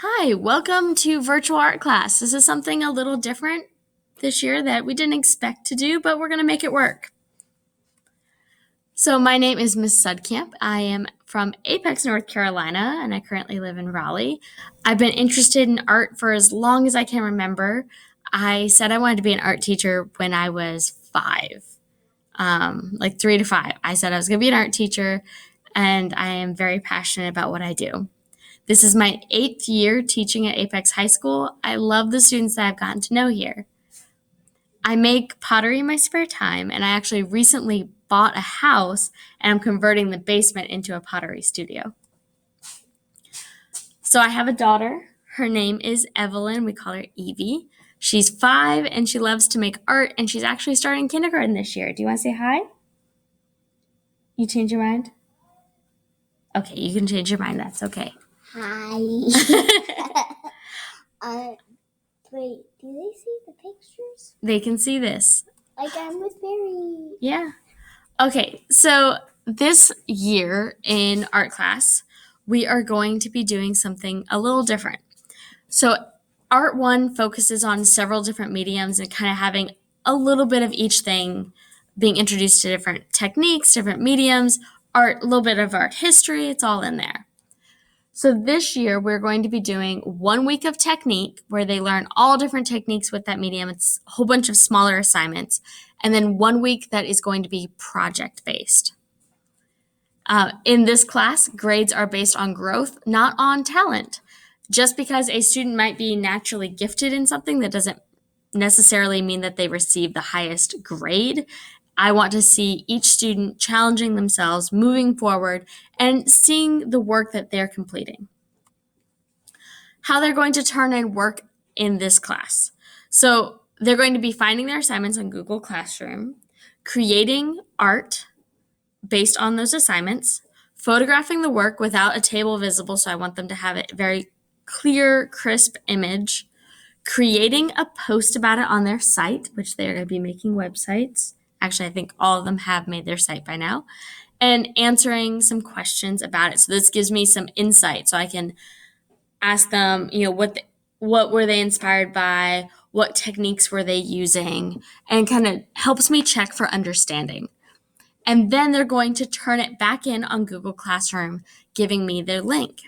Hi, welcome to virtual art class. This is something a little different this year that we didn't expect to do, but we're going to make it work. So my name is Miss Sudkamp. I am from Apex, North Carolina, and I currently live in Raleigh. I've been interested in art for as long as I can remember. I said I wanted to be an art teacher when I was 5, like 3 to 5. I said I was going to be an art teacher, and I am very passionate about what I do. This is my 8th year teaching at Apex High School. I love the students that I've gotten to know here. I make pottery in my spare time, and I actually recently bought a house, and I'm converting the basement into a pottery studio. So I have a daughter. Her name is Evelyn. We call her Evie. She's 5, and she loves to make art, and she's actually starting kindergarten this year. Do you want to say hi? You change your mind? Okay, you can change your mind. That's okay. Hi. Wait, do they see the pictures? They can see this. Like I'm with Mary. Yeah. Okay, so this year in art class, we are going to be doing something a little different. So Art 1 focuses on several different mediums and kind of having a little bit of each thing, being introduced to different techniques, different mediums, art, a little bit of art history, it's all in there. So this year, we're going to be doing 1 week of technique where they learn all different techniques with that medium. It's a whole bunch of smaller assignments. And then 1 week that is going to be project-based. In this class, grades are based on growth, not on talent. Just because a student might be naturally gifted in something, that doesn't necessarily mean that they receive the highest grade. I want to see each student challenging themselves, moving forward, and seeing the work that they're completing. How they're going to turn in work in this class. So they're going to be finding their assignments on Google Classroom, creating art based on those assignments, photographing the work without a table visible, so I want them to have a very clear, crisp image, creating a post about it on their site, which they're going to be making websites. Actually, I think all of them have made their site by now, and answering some questions about it. So this gives me some insight, so I can ask them, what were they inspired by, what techniques were they using, and kind of helps me check for understanding. And then they're going to turn it back in on Google Classroom, giving me their link.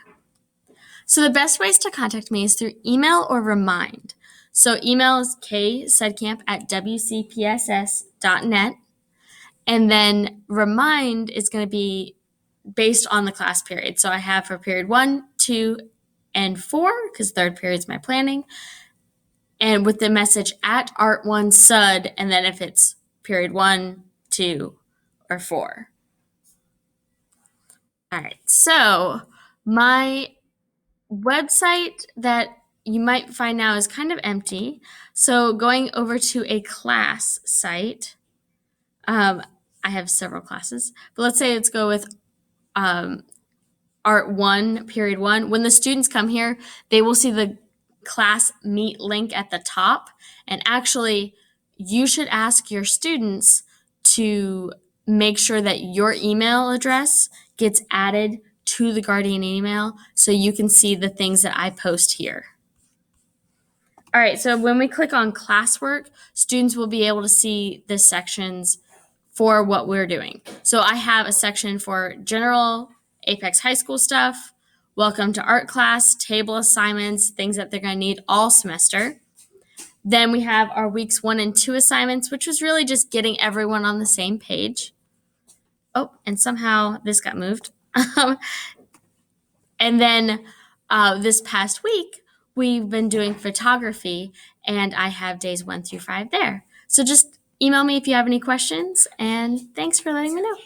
So the best ways to contact me is through email or Remind. So email is ksudkamp@wcpss.net. And then Remind is going to be based on the class period. So I have for period 1, 2, and 4, because third period is my planning. And with the message at art1sud, and then if it's period 1, 2, or 4. All right, so my website that you might find now is kind of empty. So going over to a class site, I have several classes, but let's go with Art 1, Period 1. When the students come here, they will see the class meet link at the top. And actually, you should ask your students to make sure that your email address gets added to the Guardian email so you can see the things that I post here. All right, so when we click on classwork, students will be able to see the sections for what we're doing. So I have a section for general Apex High School stuff, welcome to art class, table assignments, things that they're going to need all semester. Then we have our weeks 1 and 2 assignments, which was really just getting everyone on the same page. Oh, and somehow this got moved. And then this past week, we've been doing photography, and I have days 1 through 5 there. So just email me if you have any questions, and thanks for letting me know.